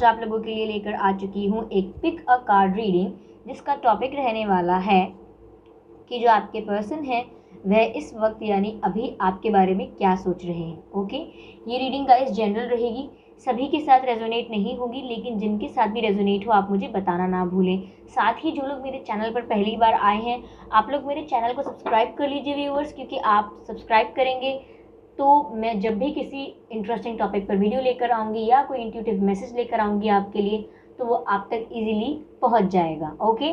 आज आप लोगों के लिए लेकर आ चुकी हूँ एक पिक अ कार्ड रीडिंग, जिसका टॉपिक रहने वाला है कि जो आपके पर्सन है वह इस वक्त यानी अभी आपके बारे में क्या सोच रहे हैं। ओके, ये रीडिंग गाइस जनरल रहेगी, सभी के साथ रेजोनेट नहीं होगी, लेकिन जिनके साथ भी रेजोनेट हो आप मुझे बताना ना भूलें। साथ ही जो लोग मेरे चैनल पर पहली बार आए हैं, आप लोग मेरे चैनल को सब्सक्राइब कर लीजिए व्यूअर्स, क्योंकि आप सब्सक्राइब करेंगे तो मैं जब भी किसी इंटरेस्टिंग टॉपिक पर वीडियो लेकर आऊँगी या कोई इंट्यूटिव मैसेज लेकर आऊँगी आपके लिए, तो वो आप तक इजीली पहुँच जाएगा। ओके,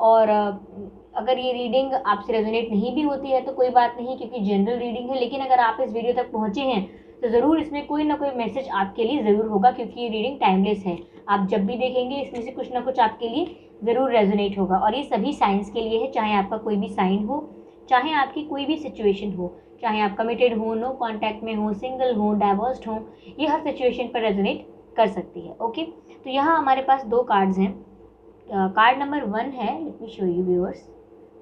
और अगर ये रीडिंग आपसे रेजोनेट नहीं भी होती है तो कोई बात नहीं, क्योंकि जनरल रीडिंग है, लेकिन अगर आप इस वीडियो तक पहुँचे हैं तो ज़रूर इसमें कोई ना कोई मैसेज आपके लिए ज़रूर होगा, क्योंकि ये रीडिंग टाइमलेस है। आप जब भी देखेंगे इसमें से कुछ ना कुछ आपके लिए ज़रूर रेजोनेट होगा, और ये सभी साइंस के लिए है, चाहे आपका कोई भी साइन हो, चाहे आपकी कोई भी सिचुएशन हो, चाहे आप कमिटेड हो, नो कॉन्टैक्ट में हो, सिंगल हो, डाइवोर्स्ड हो, ये हर सिचुएशन पर रेजोनेट कर सकती है। ओके, तो यहाँ हमारे पास दो कार्ड्स हैं। कार्ड नंबर 1 है, let me show you viewers,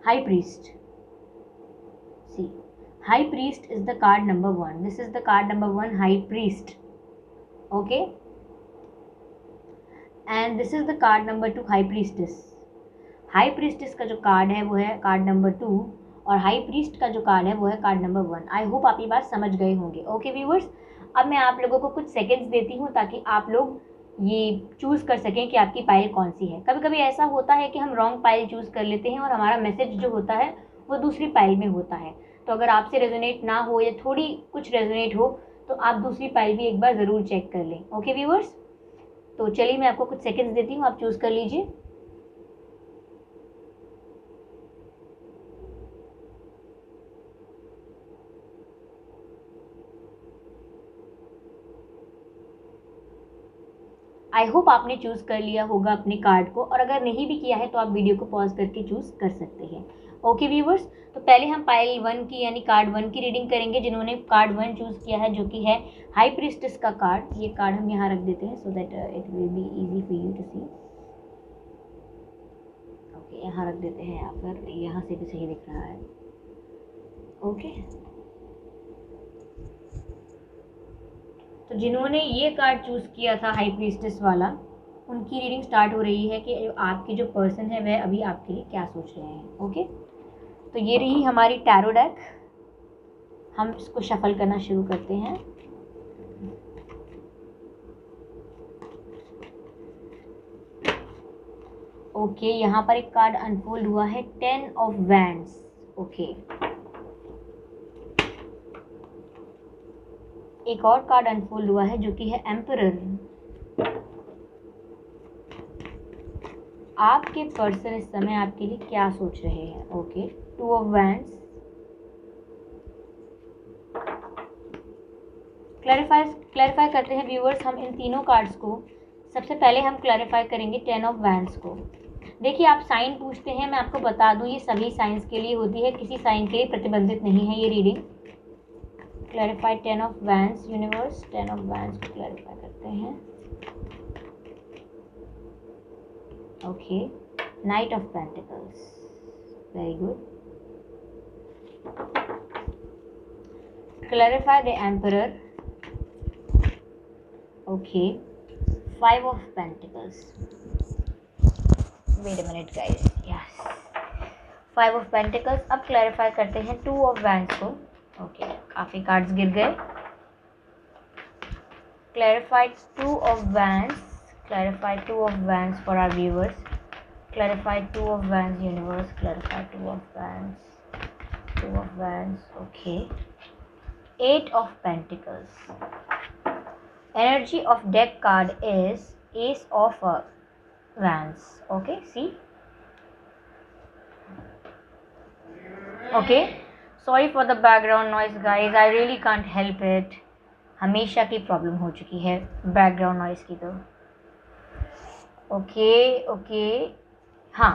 high priest. See, high priest is the card number 1. This is the card number 1, high priest. Okay, and this is the card number 2, high priestess. High priestess का जो card है वो है card number 2, और high priest का जो card है वो है कार्ड नंबर 1. आई होप आप ये बात समझ गए होंगे। ओके व्यूअर्स, अब मैं आप लोगों को कुछ सेकंड्स देती हूँ ताकि आप लोग ये चूज़ कर सकें कि आपकी पाइल कौन सी है। कभी कभी ऐसा होता है कि हम रॉन्ग पाइल चूज़ कर लेते हैं और हमारा मैसेज जो होता है वो दूसरी पाइल में होता है। तो अगर आपसे रेजोनेट ना हो या थोड़ी कुछ रेजोनेट हो तो आप दूसरी पाइल भी एक बार ज़रूर चेक कर लें। ओके व्यूअर्स, तो चलिए मैं आपको कुछ सेकेंड्स देती हूँ, आप चूज़ कर लीजिए। आई होप आपने चूज़ कर लिया होगा अपने कार्ड को, और अगर नहीं भी किया है तो आप वीडियो को पॉज करके चूज़ कर सकते हैं। ओके व्यूवर्स, तो पहले हम पाइल 1 की यानी कार्ड 1 की रीडिंग करेंगे, जिन्होंने कार्ड 1 चूज़ किया है, जो कि है हाई प्रीस्टेस का कार्ड। ये कार्ड हम यहाँ रख देते हैं so that it will be easy for you to see. Okay, यहाँ रख देते हैं, या फिर यहाँ से भी सही दिख रहा है। ओके, तो जिन्होंने ये कार्ड चूज़ किया था हाई प्रीस्टेस वाला, उनकी रीडिंग स्टार्ट हो रही है कि आपके जो पर्सन है वह अभी आपके लिए क्या सोच रहे हैं। ओके, तो ये रही हमारी टैरो डेक, हम इसको शफल करना शुरू करते हैं। ओके, यहाँ पर एक कार्ड अनफोल्ड हुआ है, 10 ऑफ वैंड्स। ओके, एक और कार्ड अनफोल्ड हुआ है जो कि है एम्परर। आपके पर्सन इस समय आपके लिए क्या सोच रहे हैं। Okay, 2 of wands. क्लैरिफाई करते हैं व्यूअर्स हम इन तीनों कार्ड्स को। सबसे पहले हम क्लैरिफाई करेंगे 10 ऑफ वैंड्स को। देखिए, आप साइन पूछते हैं, मैं आपको बता दूं ये सभी साइंस के लिए होती है, किसी साइन के लिए प्रतिबंधित नहीं है ये reading. Clarify 10 of wands universe, 10 of wands को क्लैरिफाई करते हैं। Okay, knight of pentacles, very good. Clarify the emperor. Okay, 5 of pentacles. Wait a minute guys, yes, 5 of pentacles. अब क्लैरिफाई करते हैं 2 ऑफ वैंड्स को। ओके, काफ़ी cards गिर गए। Clarify 2 of wands, clarify 2 of wands for our viewers, clarify 2 of wands universe, clarify 2 of wands, 2 of wands. Okay, 8 of pentacles. Energy of deck card is Ace of Wands. Okay, see. Okay, sorry for the background noise guys, I really can't help it. हमेशा की problem हो चुकी है background noise की तो। Okay, हाँ,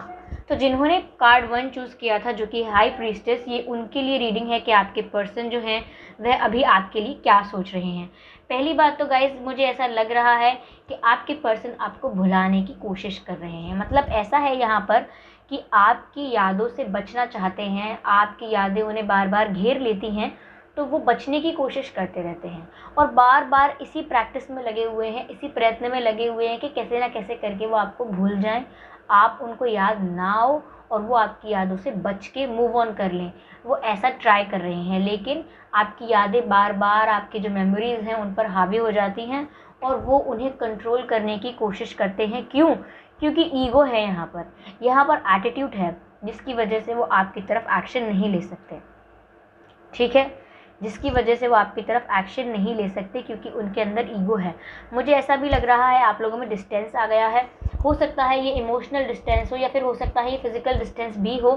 तो जिन्होंने कार्ड 1 चूज़ किया था जो कि हाई प्रीस्टेस, ये उनके लिए रीडिंग है कि आपके पर्सन जो हैं वह अभी आपके लिए क्या सोच रहे हैं। पहली बात तो गाइज मुझे ऐसा लग रहा है कि आपके पर्सन आपको भुलाने की कोशिश कर रहे हैं। मतलब ऐसा है यहाँ पर कि आपकी यादों से बचना चाहते हैं, आपकी यादें उन्हें बार बार घेर लेती हैं, तो वो बचने की कोशिश करते रहते हैं और बार बार इसी प्रैक्टिस में लगे हुए हैं, इसी प्रयत्न में लगे हुए हैं कि कैसे ना कैसे करके वो आपको भूल जाएं, आप उनको याद ना हो और वो आपकी यादों से बच के मूव ऑन कर लें। वो ऐसा ट्राई कर रहे हैं, लेकिन आपकी यादें बार बार आपकी जो मेमोरीज़ हैं उन पर हावी हो जाती हैं और वो उन्हें कंट्रोल करने की कोशिश करते हैं। क्यों? क्योंकि ईगो है यहाँ पर एटीट्यूड है, जिसकी वजह से वो आपकी तरफ एक्शन नहीं ले सकते। ठीक है, जिसकी वजह से वो आपकी तरफ एक्शन नहीं ले सकते क्योंकि उनके अंदर ईगो है। मुझे ऐसा भी लग रहा है आप लोगों में डिस्टेंस आ गया है। हो सकता है ये इमोशनल डिस्टेंस हो या फिर हो सकता है ये फिजिकल डिस्टेंस भी हो,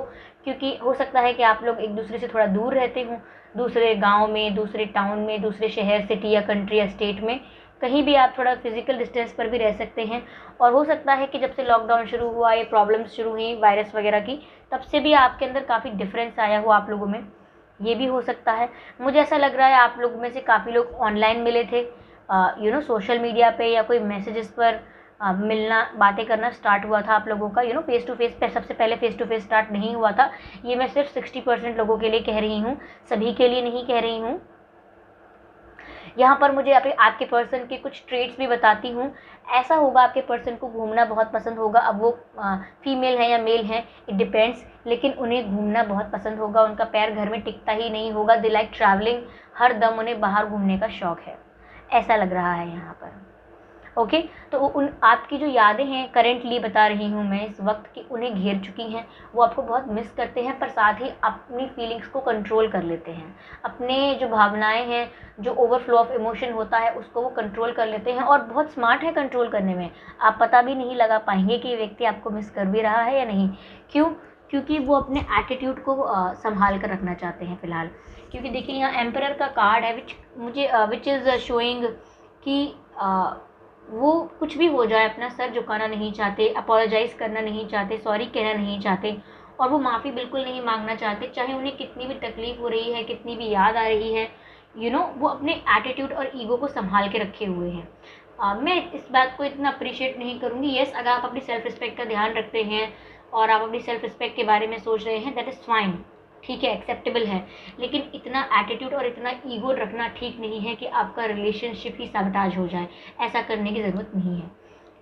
क्योंकि हो सकता है कि आप लोग एक दूसरे से थोड़ा दूर रहते हों, दूसरे गाँव में, दूसरे टाउन में, दूसरे शहर, सिटी या कंट्री या स्टेट में, कहीं भी आप थोड़ा फिजिकल डिस्टेंस पर भी रह सकते हैं। और हो सकता है कि जब से लॉकडाउन शुरू हुआ, ये प्रॉब्लम्स शुरू हुई वायरस वगैरह की, तब से भी आपके अंदर काफ़ी डिफरेंस आया हो आप लोगों में, ये भी हो सकता है। मुझे ऐसा लग रहा है आप लोग में से काफ़ी लोग ऑनलाइन मिले थे, सोशल मीडिया पे या कोई मैसेजेस पर मिलना, बातें करना स्टार्ट हुआ था आप लोगों का, फेस टू फेस पे। सबसे पहले फेस टू फेस स्टार्ट नहीं हुआ था। ये मैं सिर्फ 60% लोगों के लिए कह रही हूँ, सभी के लिए नहीं कह रही हूँ। यहाँ पर मुझे आपके पर्सन के कुछ ट्रेट्स भी बताती हूँ। ऐसा होगा आपके पर्सन को घूमना बहुत पसंद होगा। अब वो फीमेल है या मेल है, इट डिपेंड्स, लेकिन उन्हें घूमना बहुत पसंद होगा। उनका पैर घर में टिकता ही नहीं होगा। दे लाइक ट्रैवलिंग, हर दम उन्हें बाहर घूमने का शौक़ है, ऐसा लग रहा है यहाँ पर। ओके, तो उन आपकी जो यादें हैं करेंटली बता रही हूँ मैं इस वक्त कि उन्हें घेर चुकी हैं। वो आपको बहुत मिस करते हैं, पर साथ ही अपनी फीलिंग्स को कंट्रोल कर लेते हैं। अपने जो भावनाएं हैं, जो ओवरफ्लो ऑफ इमोशन होता है, उसको वो कंट्रोल कर लेते हैं और बहुत स्मार्ट है कंट्रोल करने में। आप पता भी नहीं लगा पाएंगे कि ये व्यक्ति आपको मिस कर भी रहा है या नहीं। क्यों? क्योंकि वो अपने एटीट्यूड को संभाल कर रखना चाहते हैं फ़िलहाल। क्योंकि देखिए यहाँ एम्परर का कार्ड है, विच इज़ शोइंग कि वो कुछ भी हो जाए अपना सर झुकाना नहीं चाहते, अपोलोजाइज़ करना नहीं चाहते, सॉरी कहना नहीं चाहते और वो माफ़ी बिल्कुल नहीं मांगना चाहते, चाहे उन्हें कितनी भी तकलीफ़ हो रही है, कितनी भी याद आ रही है। वो अपने एटीट्यूड और ईगो को संभाल के रखे हुए हैं। मैं इस बात को इतना अप्रिशिएट नहीं करूँगी। येस, अगर आप अपनी सेल्फ रिस्पेक्ट का ध्यान रखते हैं और आप अपनी सेल्फ रिस्पेक्ट के बारे में सोच रहे हैं, दैट इज़ फाइन, ठीक है, एक्सेप्टेबल है। लेकिन इतना एटीट्यूड और इतना ईगो रखना ठीक नहीं है कि आपका रिलेशनशिप ही साबटाज हो जाए। ऐसा करने की ज़रूरत नहीं है,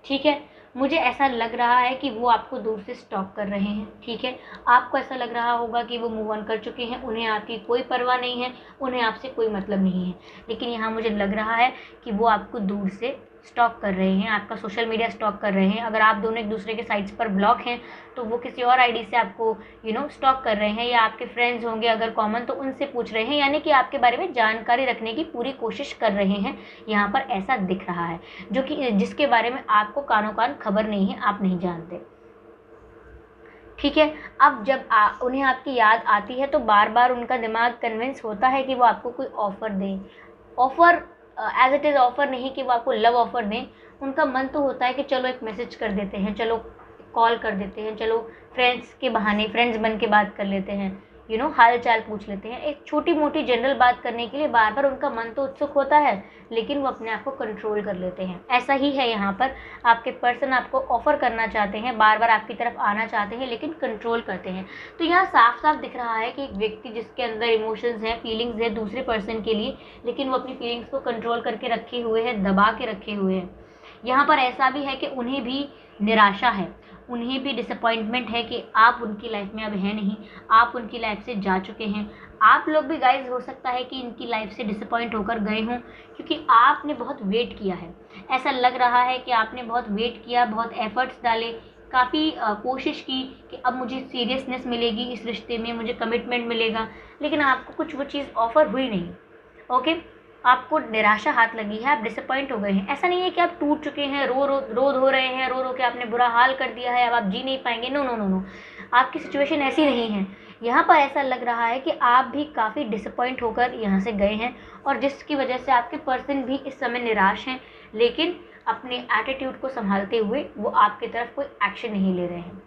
ठीक है। मुझे ऐसा लग रहा है कि वो आपको दूर से स्टॉक कर रहे हैं, ठीक है। आपको ऐसा लग रहा होगा कि वो मूव ऑन कर चुके हैं, उन्हें आपकी कोई परवाह नहीं है, उन्हें आपसे कोई मतलब नहीं है। लेकिन यहाँ मुझे लग रहा है कि वो आपको दूर से स्टॉक कर रहे हैं, आपका सोशल मीडिया स्टॉक कर रहे हैं। अगर आप दोनों एक दूसरे के साइट्स पर ब्लॉक हैं तो वो किसी और आईडी से आपको स्टॉक कर रहे हैं, या आपके फ्रेंड्स होंगे अगर कॉमन तो उनसे पूछ रहे हैं, यानी कि आपके बारे में जानकारी रखने की पूरी कोशिश कर रहे हैं। यहाँ पर ऐसा दिख रहा है, जो कि जिसके बारे में आपको कानों कान खबर नहीं है, आप नहीं जानते, ठीक है। अब जब उन्हें आपकी याद आती है तो बार बार उनका दिमाग कन्विंस होता है कि वो आपको कोई ऑफ़र दें। Offer as it is offer नहीं कि वो आपको लव ऑफ़र दें। उनका मन तो होता है कि चलो एक मैसेज कर देते हैं, चलो कॉल कर देते हैं, चलो फ्रेंड्स के बहाने फ्रेंड्स बन के बात कर लेते हैं, हाल चाल पूछ लेते हैं। एक छोटी मोटी जनरल बात करने के लिए बार बार उनका मन तो उत्सुक होता है, लेकिन वो अपने आप को कंट्रोल कर लेते हैं। ऐसा ही है यहाँ पर, आपके पर्सन आपको ऑफ़र करना चाहते हैं, बार बार आपकी तरफ आना चाहते हैं, लेकिन कंट्रोल करते हैं। तो यहाँ साफ साफ दिख रहा है कि एक व्यक्ति जिसके अंदर इमोशंस हैं, फीलिंग्स हैं दूसरे पर्सन के लिए, लेकिन वो अपनी फीलिंग्स को कंट्रोल करके रखे हुए हैं, दबा के रखे हुए हैं। यहाँ पर ऐसा भी है कि उन्हें भी निराशा है, उन्हें भी डिसअपॉइंटमेंट है कि आप उनकी लाइफ में अब हैं नहीं, आप उनकी लाइफ से जा चुके हैं। आप लोग भी गाइज हो सकता है कि इनकी लाइफ से डिसअपॉइंट होकर गए हों, क्योंकि आपने बहुत वेट किया है। ऐसा लग रहा है कि आपने बहुत वेट किया, बहुत एफर्ट्स डाले, काफ़ी कोशिश की कि अब मुझे सीरियसनेस मिलेगी इस रिश्ते में, मुझे कमिटमेंट मिलेगा, लेकिन आपको कुछ वो चीज़ ऑफ़र हुई नहीं। ओके, आपको निराशा हाथ लगी है, आप डिसअपॉइंट हो गए हैं। ऐसा नहीं है कि आप टूट चुके हैं, रो धो रहे हैं, रो के आपने बुरा हाल कर दिया है, अब आप जी नहीं पाएंगे। नो नो नो नो, आपकी सिचुएशन ऐसी नहीं है। यहाँ पर ऐसा लग रहा है कि आप भी काफ़ी डिसअपॉइंट होकर यहाँ से गए हैं, और जिसकी वजह से आपके पर्सन भी इस समय निराश हैं, लेकिन अपने एटीट्यूड को संभालते हुए वो आपकी तरफ कोई एक्शन नहीं ले रहे हैं,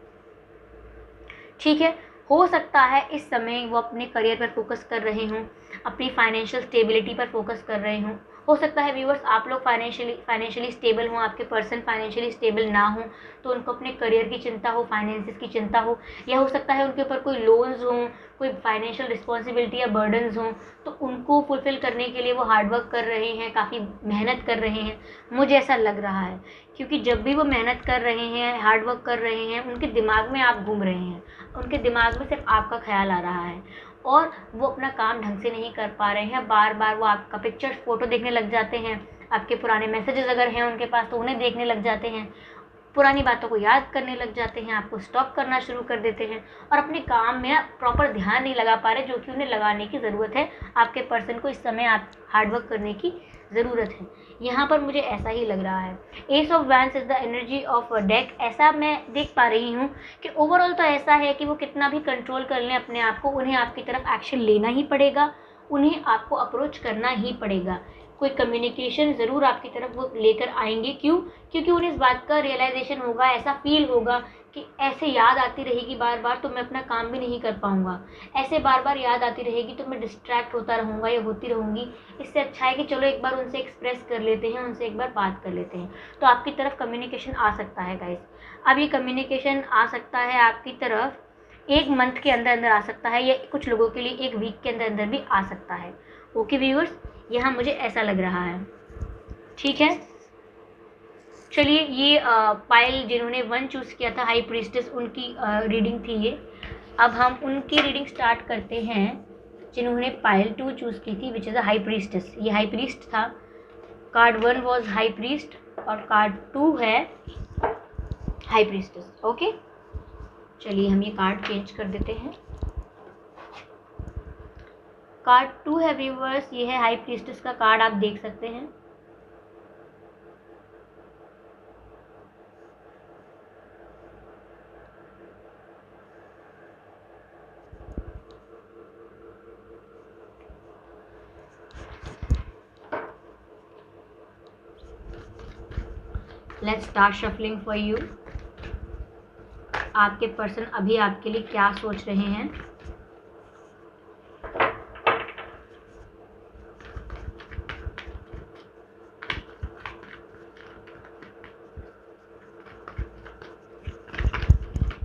ठीक है। हो सकता है इस समय वो अपने करियर पर फोकस कर रहे हों, अपनी फाइनेंशियल स्टेबिलिटी पर फोकस कर रहे हों। हो सकता है व्यूअर्स आप लोग फाइनेंशियली स्टेबल हों, आपके पर्सन फाइनेंशियली स्टेबल ना हो, तो उनको अपने करियर की चिंता हो, फाइनेंसिस की चिंता हो, या हो सकता है उनके ऊपर कोई लोन्स हों, कोई फाइनेंशियल रिस्पॉन्सिबिलिटी या बर्डन्स हों, तो उनको फुलफिल करने के लिए वो हार्डवर्क कर रहे हैं, काफ़ी मेहनत कर रहे हैं, मुझे ऐसा लग रहा है। क्योंकि जब भी वो मेहनत कर रहे हैं, हार्डवर्क कर रहे हैं, उनके दिमाग में आप घूम रहे हैं, उनके दिमाग में सिर्फ आपका ख्याल आ रहा है, और वो अपना काम ढंग से नहीं कर पा रहे हैं। बार बार वो आपका पिक्चर्स फोटो देखने लग जाते हैं, आपके पुराने मैसेजेस अगर हैं उनके पास तो उन्हें देखने लग जाते हैं, पुरानी बातों को याद करने लग जाते हैं, आपको स्टॉप करना शुरू कर देते हैं, और अपने काम में प्रॉपर ध्यान नहीं लगा पा रहे, जो कि उन्हें लगाने की ज़रूरत है। आपके पर्सन को इस समय आप हार्डवर्क करने की ज़रूरत है। यहाँ पर मुझे ऐसा ही लग रहा है। S of vents is the energy of deck. ऐसा मैं देख पा रही हूँ कि ओवरऑल तो ऐसा है कि वो कितना भी कंट्रोल कर लें अपने आप को, उन्हें आपकी तरफ एक्शन लेना ही पड़ेगा, उन्हें आपको अप्रोच करना ही पड़ेगा। कोई कम्युनिकेशन ज़रूर आपकी तरफ वो लेकर आएंगे। क्यों? क्योंकि उन्हें इस बात का रियलाइजेशन होगा, ऐसा फील होगा कि ऐसे याद आती रहेगी बार बार तो मैं अपना काम भी नहीं कर पाऊंगा, ऐसे बार बार याद आती रहेगी तो मैं डिस्ट्रैक्ट होता रहूँगा या होती रहूँगी। इससे अच्छा है कि चलो एक बार उनसे एक्सप्रेस कर लेते हैं, उनसे एक बार बात कर लेते हैं। तो आपकी तरफ कम्युनिकेशन आ सकता है गाइस। अब ये कम्युनिकेशन आ सकता है आपकी तरफ 1 मंथ के अंदर अंदर आ सकता है, या कुछ लोगों के लिए 1 वीक के अंदर अंदर भी आ सकता है। ओके व्यूअर्स, यहाँ मुझे ऐसा लग रहा है। ठीक है, चलिए ये पायल जिन्होंने 1 चूज़ किया था, हाई प्रीस्टेस, उनकी रीडिंग थी ये। अब हम उनकी रीडिंग स्टार्ट करते हैं जिन्होंने पायल 2 चूज़ की थी, which is a high priestess. ये हाई प्रीस्ट था। कार्ड 1 वॉज हाई प्रीस्ट और कार्ड 2 है हाई प्रीस्टेस। ओके, चलिए हम ये कार्ड चेंज कर देते हैं। कार्ड 2 है व्यूवर्स, ये है हाई प्रीस्टेस का कार्ड, आप देख सकते हैं। Let's start shuffling for you. आपके पर्सन अभी आपके लिए क्या सोच रहे हैं?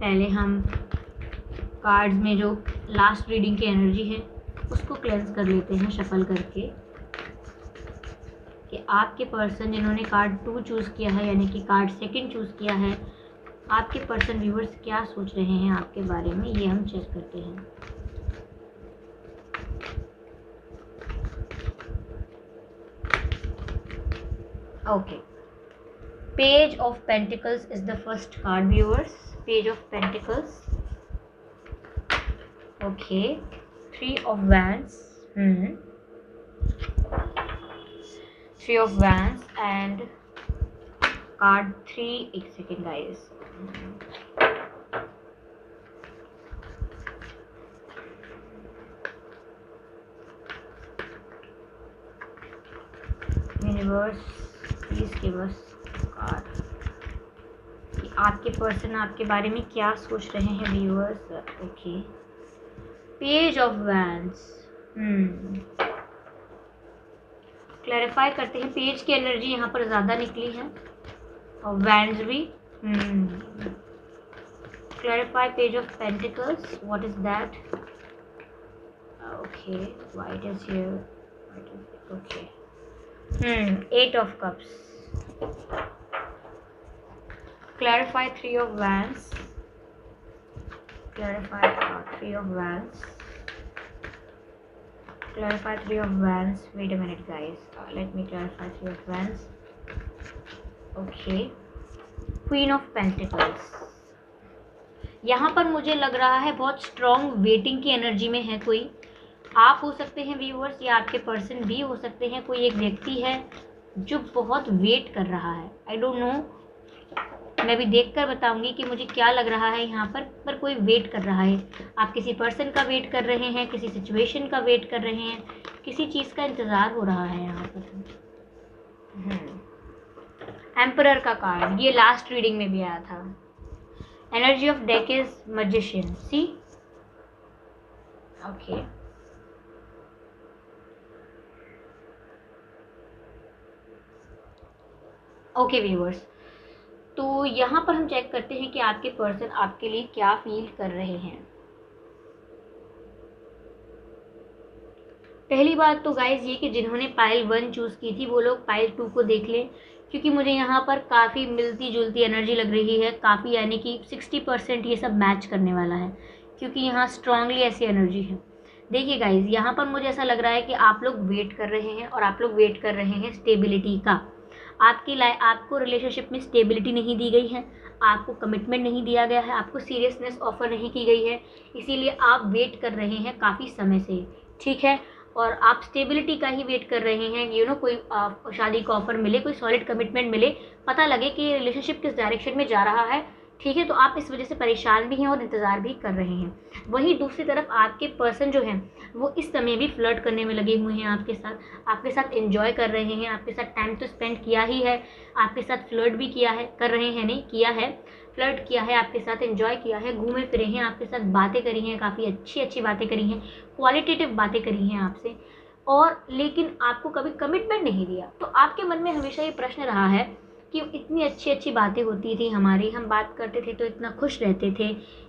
पहले हम कार्ड्स में जो लास्ट रीडिंग की एनर्जी है उसको क्लेंस कर लेते हैं शफल करके, कि आपके पर्सन जिन्होंने कार्ड 2 चूज़ किया है, यानी कि कार्ड 2 चूज़ किया है, आपके पर्सन व्यूवर्स क्या सोच रहे हैं आपके बारे में, ये हम चेक करते हैं। Okay, page of pentacles is the first card viewers, page of pentacles. Okay, 3 of wands, 3 of wands and card 3, एक second guys, universe please give us card. आपके पर्सन आपके बारे में क्या सोच रहे हैं viewers? Okay, page of wands, clarify करते हैं। पेज की एनर्जी यहाँ पर ज़्यादा निकली है और वैंड्स भी। Clarify page of pentacles, what is that? Okay, white is here, okay, 8 of cups. Clarify 3 of wands. Clarify 3 of wands. Clarify 3 of wands. Wait a minute, guys. Let me clarify 3 of wands. Okay. Queen of Pentacles. यहाँ पर मुझे लग रहा है बहुत strong waiting की energy में है कोई। आप हो सकते हैं व्यूअर्स, या आपके पर्सन भी हो सकते हैं। कोई एक व्यक्ति है जो बहुत वेट कर रहा है। आई डोंट नो, मैं भी देखकर बताऊंगी कि मुझे क्या लग रहा है यहाँ पर कोई वेट कर रहा है। आप किसी पर्सन का वेट कर रहे हैं, किसी सिचुएशन का वेट कर रहे हैं, किसी चीज़ का इंतज़ार हो रहा है यहाँ पर। एम्परर का कार्ड, ये लास्ट रीडिंग में भी आया था। Energy of deck is magician, see. Okay, okay viewers, तो यहाँ पर हम चेक करते हैं कि आपके पर्सन आपके लिए क्या फील कर रहे हैं। पहली बात तो गाइज ये कि जिन्होंने पाइल 1 चूज़ की थी वो लोग पाइल 2 को देख लें, क्योंकि मुझे यहाँ पर काफ़ी मिलती जुलती एनर्जी लग रही है, काफ़ी, यानी कि 60% ये सब मैच करने वाला है, क्योंकि यहाँ स्ट्रांगली ऐसी एनर्जी है। देखिए गाइज, यहाँ पर मुझे ऐसा लग रहा है कि आप लोग वेट कर रहे हैं, और आप लोग वेट कर रहे हैं स्टेबिलिटी का। आपको रिलेशनशिप में स्टेबिलिटी नहीं दी गई है, आपको कमिटमेंट नहीं दिया गया है, आपको सीरियसनेस ऑफर नहीं की गई है, इसीलिए आप वेट कर रहे हैं काफ़ी समय से, ठीक है। और आप स्टेबिलिटी का ही वेट कर रहे हैं, कोई शादी का ऑफर मिले, कोई सॉलिड कमिटमेंट मिले, पता लगे कि रिलेशनशिप किस डायरेक्शन में जा रहा है, ठीक है। तो आप इस वजह से परेशान भी हैं और इंतज़ार भी कर रहे हैं। वहीं दूसरी तरफ आपके पर्सन जो हैं वो इस समय भी फ्लर्ट करने में लगे हुए हैं आपके साथ एंजॉय कर रहे हैं, आपके साथ टाइम तो स्पेंड किया ही है, आपके साथ फ्लर्ट भी किया है, कर रहे हैं नहीं, किया है, फ्लर्ट किया है, आपके साथ एंजॉय किया है, घूमे फिरे हैं, आपके साथ बातें करी हैं, काफ़ी अच्छी अच्छी बातें करी हैं, क्वालिटेटिव बातें करी हैं आपसे, और लेकिन आपको कभी कमिटमेंट नहीं दिया। तो आपके मन में हमेशा ये प्रश्न रहा है कि इतनी अच्छी अच्छी बातें होती थी हमारी, हम बात करते थे तो इतना खुश रहते थे,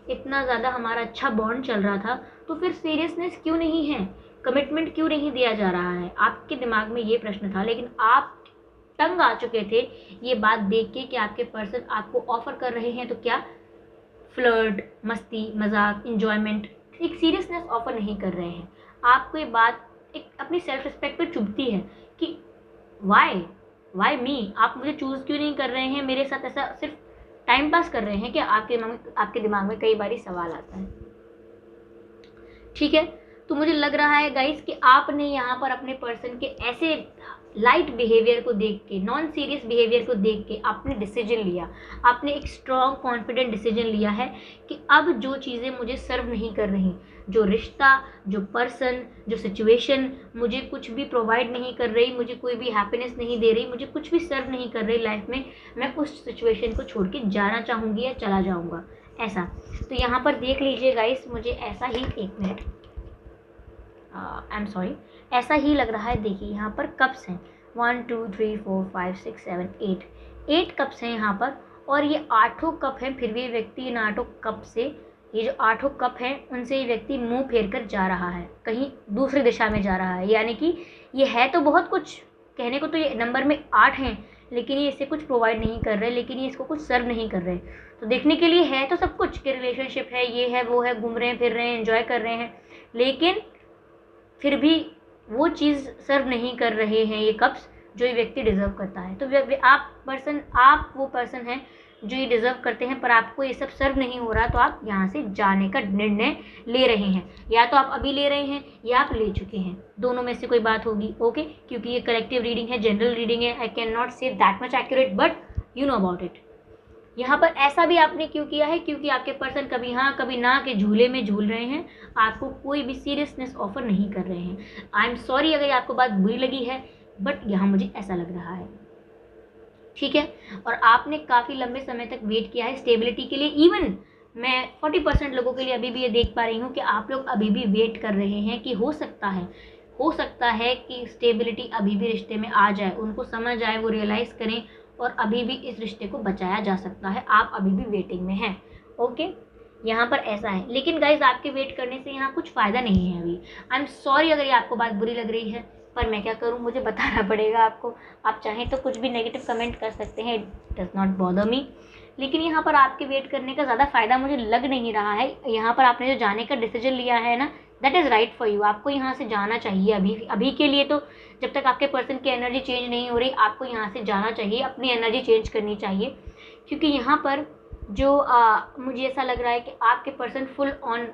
इतना ज़्यादा हमारा अच्छा बॉन्ड चल रहा था, तो फिर सीरियसनेस क्यों नहीं है, कमिटमेंट क्यों नहीं दिया जा रहा है। आपके दिमाग में ये प्रश्न था, लेकिन आप तंग आ चुके थे ये बात देख के कि आपके पर्सन आपको ऑफर कर रहे हैं तो क्या फ्लर्ट, मस्ती, मजाक, इंजॉयमेंट, एक सीरियसनेस ऑफर नहीं कर रहे हैं। आपको ये बात एक अपनी सेल्फ रिस्पेक्ट पर चुभती है कि वाई मी, आप मुझे चूज़ क्यों नहीं कर रहे हैं, मेरे साथ ऐसा सिर्फ टाइम पास कर रहे हैं क्या, आपके दिमाग में कई बार सवाल आता है, ठीक है। तो मुझे लग रहा है गाइस कि आपने यहाँ पर अपने पर्सन के ऐसे लाइट बिहेवियर को देख के, नॉन सीरियस बिहेवियर को देख के आपने डिसीजन लिया, आपने एक स्ट्रॉन्ग कॉन्फिडेंट डिसीजन लिया है कि अब जो चीज़ें मुझे सर्व नहीं कर रही, जो रिश्ता, जो पर्सन, जो सिचुएशन मुझे कुछ भी प्रोवाइड नहीं कर रही, मुझे कोई भी हैप्पीनेस नहीं दे रही, मुझे कुछ भी सर्व नहीं कर रही लाइफ में, मैं उस सिचुएशन को छोड़ के जाना चाहूँगी या चला जाऊँगा, ऐसा। तो यहाँ पर देख लीजिए गाइस, मुझे ऐसा ही, एक मिनट, आई एम सॉरी, ऐसा ही लग रहा है। देखिए यहाँ पर कप्स हैं, 1 2 3 4 5 6 7 8 कप्स हैं यहाँ पर, और ये 8 कप हैं, फिर भी ये व्यक्ति इन 8 कप से, ये जो 8 कप हैं उनसे ये व्यक्ति मुंह फेर कर जा रहा है, कहीं दूसरी दिशा में जा रहा है। यानी कि ये है तो बहुत कुछ, कहने को तो ये नंबर में 8 हैं, लेकिन ये इसे कुछ प्रोवाइड नहीं कर रहे, लेकिन ये इसको कुछ सर्व नहीं कर रहे। तो देखने के लिए है तो सब कुछ कि रिलेशनशिप है, ये है, वो है, घूम रहे हैं, फिर रहे हैं, एंजॉय कर रहे हैं, लेकिन फिर भी वो चीज़ सर्व नहीं कर रहे हैं ये कप्स जो ये व्यक्ति डिज़र्व करता है। तो आप वो पर्सन हैं जो ये डिज़र्व करते हैं, पर आपको ये सब सर्व नहीं हो रहा, तो आप यहाँ से जाने का निर्णय ले रहे हैं। या तो आप अभी ले रहे हैं या आप ले चुके हैं, दोनों में से कोई बात होगी, ओके। क्योंकि ये कलेक्टिव रीडिंग है, जनरल रीडिंग है, I can not say that much accurate, but you know about it. यहाँ पर ऐसा भी आपने क्यों किया है, क्योंकि आपके पर्सन कभी हाँ कभी ना के झूले में झूल रहे हैं, आपको कोई भी सीरियसनेस ऑफर नहीं कर रहे हैं। आई एम सॉरी अगर आपको बात बुरी लगी है, बट यहाँ मुझे ऐसा लग रहा है, ठीक है। और आपने काफ़ी लंबे समय तक वेट किया है स्टेबिलिटी के लिए। इवन मैं 40% लोगों के लिए अभी भी ये देख पा रही हूँ कि आप लोग अभी भी वेट कर रहे हैं कि हो सकता है कि स्टेबिलिटी अभी भी रिश्ते में आ जाए, उनको समझ आए, वो रियलाइज़ करें, और अभी भी इस रिश्ते को बचाया जा सकता है। आप अभी भी वेटिंग में हैं, ओके। यहाँ पर ऐसा है, लेकिन गाइज आपके वेट करने से यहाँ कुछ फ़ायदा नहीं है अभी। आई एम सॉरी अगर ये आपको बात बुरी लग रही है, पर मैं क्या करूँ, मुझे बताना पड़ेगा आपको। आप चाहें तो कुछ भी नेगेटिव कमेंट कर सकते हैं, it does not bother me, लेकिन यहाँ पर आपके वेट करने का ज़्यादा फ़ायदा मुझे लग नहीं रहा है। यहाँ पर आपने जो जाने का डिसीजन लिया है ना, that is right for you. आपको यहाँ से जाना चाहिए अभी के लिए। तो जब तक आपके पर्सन की एनर्जी चेंज नहीं हो रही, आपको यहाँ से जाना चाहिए, अपनी एनर्जी चेंज करनी चाहिए, क्योंकि यहाँ पर जो मुझे ऐसा लग रहा है कि आपके पर्सन फुल ऑन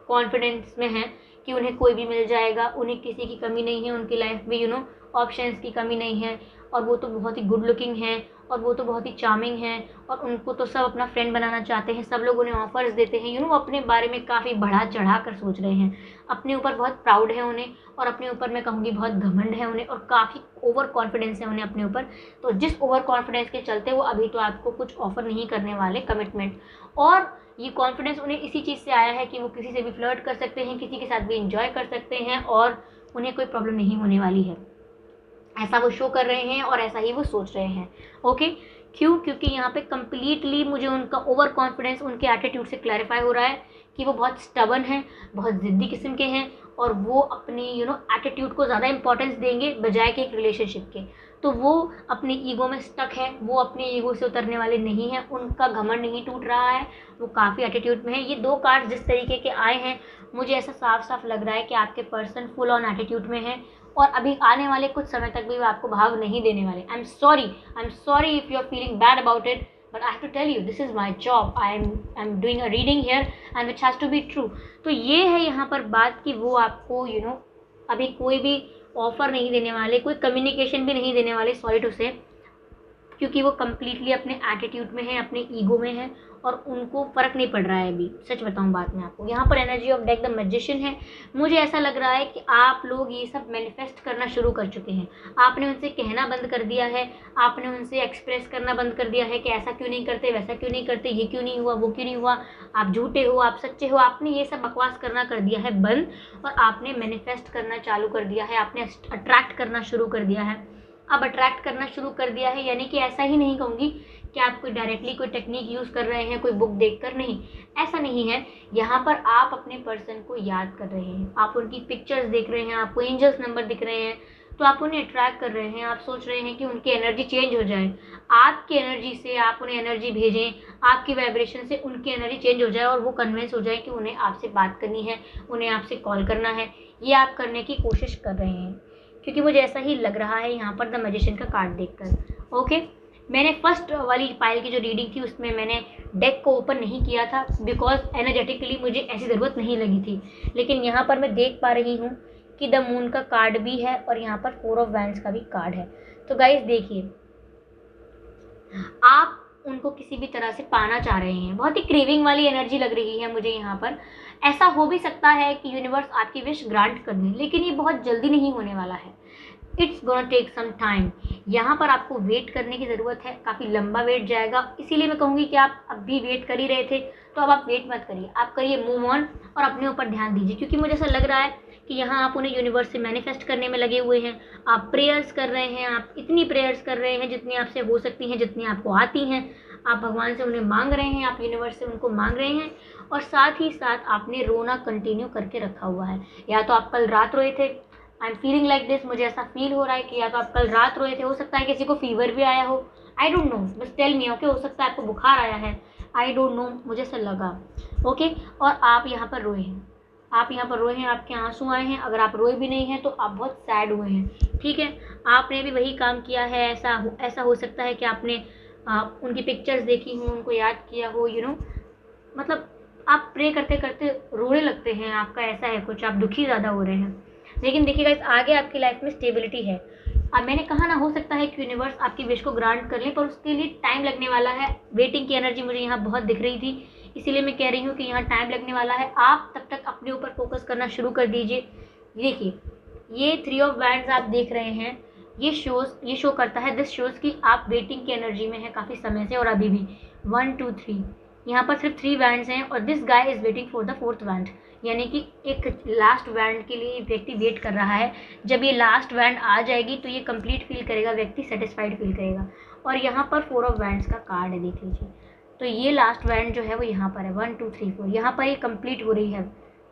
कॉन्फिडेंस में हैं कि उन्हें कोई भी मिल जाएगा, उन्हें किसी की कमी नहीं है, उनकी लाइफ में ऑप्शंस की कमी नहीं है, और वो तो बहुत ही गुड लुकिंग हैं, और वो तो बहुत ही चार्मिंग हैं, और उनको तो सब अपना फ्रेंड बनाना चाहते हैं, सब लोग उन्हें ऑफर्स देते हैं, अपने बारे में काफ़ी बढ़ा चढ़ा कर सोच रहे हैं, अपने ऊपर बहुत प्राउड है उन्हें, और अपने ऊपर मैं कहूँगी बहुत घमंड है उन्हें, और काफ़ी ओवर कॉन्फिडेंस है उन्हें अपने ऊपर। तो जिस ओवर कॉन्फिडेंस के चलते वो अभी तो आपको कुछ ऑफर नहीं करने वाले कमिटमेंट, और ये कॉन्फिडेंस उन्हें इसी चीज़ से आया है कि वो किसी से भी फ्लर्ट कर सकते हैं, किसी के साथ भी इंजॉय कर सकते हैं, और उन्हें कोई प्रॉब्लम नहीं होने वाली है। ऐसा वो शो कर रहे हैं और ऐसा ही वो सोच रहे हैं। ओके, क्यों? क्योंकि यहाँ पे कंप्लीटली मुझे उनका ओवर कॉन्फिडेंस उनके एटीट्यूड से क्लैरिफाई हो रहा है कि वो बहुत स्टबन हैं, बहुत ज़िद्दी किस्म के हैं और वो अपनी एटीट्यूड को ज़्यादा इंपॉर्टेंस देंगे बजाय कि एक रिलेशनशिप के। तो वो अपनी ईगो में स्टक है, वो अपने ईगो से उतरने वाले नहीं हैं, उनका घमंड नहीं टूट रहा है, वो काफ़ी एटीट्यूड में है। ये 2 कार्ड जिस तरीके के आए हैं, मुझे ऐसा साफ साफ लग रहा है कि आपके पर्सन फुल ऑन एटीट्यूड में है और अभी आने वाले कुछ समय तक भी वो आपको भाव नहीं देने वाले। I am sorry if you are feeling bad about it, but I have to tell you this is my job. I am doing a reading here and which has to be true. तो ये है यहाँ पर बात कि वो आपको अभी कोई भी ऑफर नहीं देने वाले, कोई कम्युनिकेशन भी नहीं देने वाले, सॉरी टू से, क्योंकि वो कम्प्लीटली अपने एटीट्यूड में है, अपने ईगो में है और उनको फ़र्क नहीं पड़ रहा है अभी। सच बताऊं बात में आपको, यहाँ पर energy of deck the magician है। मुझे ऐसा लग रहा है कि आप लोग ये सब मैनिफेस्ट करना शुरू कर चुके हैं। आपने उनसे कहना बंद कर दिया है, आपने उनसे एक्सप्रेस करना बंद कर दिया है कि ऐसा क्यों नहीं करते, वैसा क्यों नहीं करते, ये क्यों नहीं हुआ, वो क्यों नहीं हुआ, आप झूठे हो, आप सच्चे हो। आपने ये सब बकवास करना कर दिया है बंद और आपने मैनिफेस्ट करना चालू कर दिया है, आपने अट्रैक्ट करना शुरू कर दिया है। अब अट्रैक्ट करना शुरू कर दिया है यानी कि ऐसा ही नहीं कहूँगी कि आप कोई डायरेक्टली कोई टेक्निक यूज़ कर रहे हैं, कोई बुक देखकर नहीं, ऐसा नहीं है। यहाँ पर आप अपने पर्सन को याद कर रहे हैं, आप उनकी पिक्चर्स देख रहे हैं, आपको एंजल्स नंबर दिख रहे हैं, तो आप उन्हें अट्रैक्ट कर रहे हैं। आप सोच रहे हैं कि उनकी एनर्जी चेंज हो जाए, आपकी एनर्जी से आप उन्हें एनर्जी भेजें, आपकी वाइब्रेशन से उनकी एनर्जी चेंज हो जाए और वो कन्विंस हो जाए कि उन्हें आपसे बात करनी है, उन्हें आपसे कॉल करना है। ये आप करने की कोशिश कर रहे हैं क्योंकि मुझे ऐसा ही लग रहा है यहाँ पर द मैजिशियन का कार्ड देखकर। ओके, मैंने फर्स्ट वाली पाइल की जो रीडिंग थी उसमें मैंने डेक को ओपन नहीं किया था बिकॉज एनर्जेटिकली मुझे ऐसी ज़रूरत नहीं लगी थी, लेकिन यहाँ पर मैं देख पा रही हूँ कि द मून का कार्ड भी है और यहाँ पर 4 ऑफ वैंड्स का भी कार्ड है। तो गाइस देखिए, आप उनको किसी भी तरह से पाना चाह रहे हैं, बहुत ही क्रेविंग वाली एनर्जी लग रही है मुझे यहाँ पर। ऐसा हो भी सकता है कि यूनिवर्स आपकी विश ग्रांट कर दे, लेकिन ये बहुत जल्दी नहीं होने वाला है। It's gonna take some time. यहाँ पर आपको वेट करने की ज़रूरत है, काफ़ी लंबा वेट जाएगा। इसीलिए मैं कहूँगी कि आप अब भी वेट कर ही रहे थे तो अब आप वेट मत करिए, आप करिए मूव ऑन और अपने ऊपर ध्यान दीजिए, क्योंकि मुझे ऐसा लग रहा है कि यहाँ आप उन्हें यूनिवर्स से मैनिफेस्ट करने में लगे हुए हैं। आप प्रेयर्स कर रहे हैं, आप इतनी प्रेयर्स कर रहे हैं जितनी आपसे हो सकती हैं, जितनी आपको आती हैं। आप भगवान से उन्हें मांग रहे हैं, आप यूनिवर्स से उनको मांग रहे हैं और साथ ही साथ आपने रोना कंटिन्यू करके रखा हुआ है। या तो आप कल रात रोए थे, I am feeling like this, मुझे ऐसा फील हो रहा है कि या तो आप कल रात रोए थे, हो सकता है किसी को फीवर भी आया हो, आई डोंट नो, बस टेल मी। ओके, हो सकता है आपको बुखार आया है, आई डोंट नो, मुझे ऐसा लगा। ओके, और आप यहाँ पर रोए हैं, आप यहाँ पर रोए हैं, आपके आंसू आए हैं। अगर आप रोए भी नहीं हैं तो आप बहुत सैड हुए हैं, ठीक है। आपने भी वही काम किया है, ऐसा हो सकता है कि आपने उनकी पिक्चर्स देखी हो, उनको याद किया हो, मतलब आप प्रे करते करते रोने लगते हैं, आपका ऐसा है कुछ, आप दुखी ज़्यादा हो रहे हैं। लेकिन देखिएगा, इस आगे आपकी लाइफ में स्टेबिलिटी है। अब मैंने कहा ना, हो सकता है कि यूनिवर्स आपकी विश को ग्रांट कर ले, पर उसके लिए टाइम लगने वाला है। वेटिंग की एनर्जी मुझे यहाँ बहुत दिख रही थी, इसीलिए मैं कह रही हूँ कि यहाँ टाइम लगने वाला है। आप तब तक अपने ऊपर फोकस करना शुरू कर दीजिए। देखिए, ये 3 ऑफ वैंड्स आप देख रहे हैं, ये शो करता है, दिस शोज़ कि आप वेटिंग की एनर्जी में है काफ़ी समय से और अभी भी 1 2 3 यहाँ पर सिर्फ 3 वैंड्स हैं और this guy is waiting for the 4th wand, यानी कि एक लास्ट वैंड के लिए व्यक्ति वेट कर रहा है। जब ये लास्ट वैंड आ जाएगी तो ये कंप्लीट फील करेगा, व्यक्ति सेटिस्फाइड फील करेगा। और यहाँ पर 4 ऑफ वैंड्स का कार्ड है, देख लीजिए। तो ये लास्ट वैंड जो है वो यहाँ पर है, 1 2 3 4, यहाँ पर ये कंप्लीट हो रही है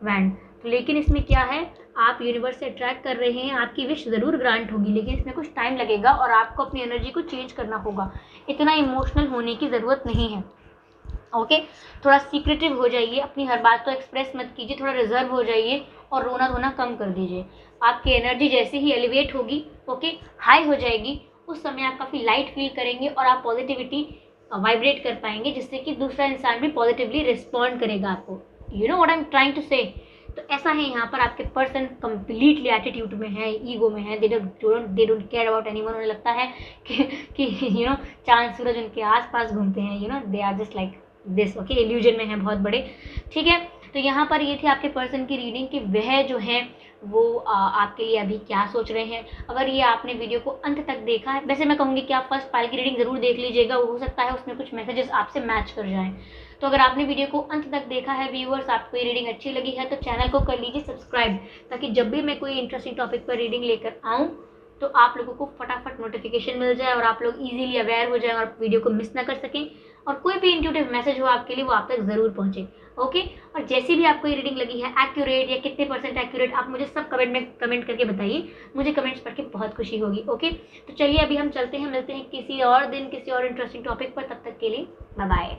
वैंड। तो लेकिन इसमें क्या है, आप यूनिवर्स से अट्रैक्ट कर रहे हैं, आपकी विश ज़रूर ग्रांट होगी, लेकिन इसमें कुछ टाइम लगेगा और आपको अपनी एनर्जी को चेंज करना होगा। इतना इमोशनल होने की ज़रूरत नहीं है। ओके, थोड़ा सीक्रेटिव हो जाइए, अपनी हर बात तो एक्सप्रेस मत कीजिए, थोड़ा रिजर्व हो जाइए और रोना धोना कम कर दीजिए। आपकी एनर्जी जैसे ही एलिवेट होगी, ओके, हाई हो जाएगी, उस समय आप काफ़ी लाइट फील करेंगे और आप पॉजिटिविटी वाइब्रेट कर पाएंगे, जिससे कि दूसरा इंसान भी पॉजिटिवली रिस्पॉन्ड करेगा आपको। You know what I am trying to say. तो ऐसा है, यहाँ पर आपके पर्सन कंप्लीटली एटीट्यूड में है, ईगो में है, they don't care about anyone. उन्हें लगता है कि चांद सूरज उनके आसपास घूमते हैं, they are just like this. Okay, illusion में है बहुत बड़े, ठीक है। तो यहाँ पर ये थी आपके पर्सन की रीडिंग कि वह जो है वो आपके लिए अभी क्या सोच रहे हैं। अगर ये आपने वीडियो को अंत तक देखा है, वैसे मैं कहूँगी कि आप फर्स्ट पाइल की रीडिंग ज़रूर देख लीजिएगा, हो सकता है उसमें कुछ मैसेजेस आपसे मैच कर जाएं। तो अगर आपने वीडियो को अंत तक देखा है व्यूअर्स, आपको ये रीडिंग अच्छी लगी है तो चैनल को कर लीजिए सब्सक्राइब, ताकि जब भी मैं कोई इंटरेस्टिंग टॉपिक पर रीडिंग लेकर आऊँ तो आप लोगों को फटाफट नोटिफिकेशन मिल जाए और आप लोग इजीली अवेयर हो जाएं और वीडियो को मिस ना कर सकें, और कोई भी इंट्यूटिव मैसेज हो आपके लिए वो आप तक ज़रूर पहुंचे। ओके, और जैसी भी आपको ये रीडिंग लगी है, एक्यूरेट या कितने % एक्यूरेट, आप मुझे सब कमेंट में कमेंट करके बताइए, मुझे कमेंट्स पढ़ के बहुत खुशी होगी। ओके, तो चलिए अभी हम चलते हैं, मिलते हैं किसी और दिन किसी और इंटरेस्टिंग टॉपिक पर, तब तक के लिए बाय बाय।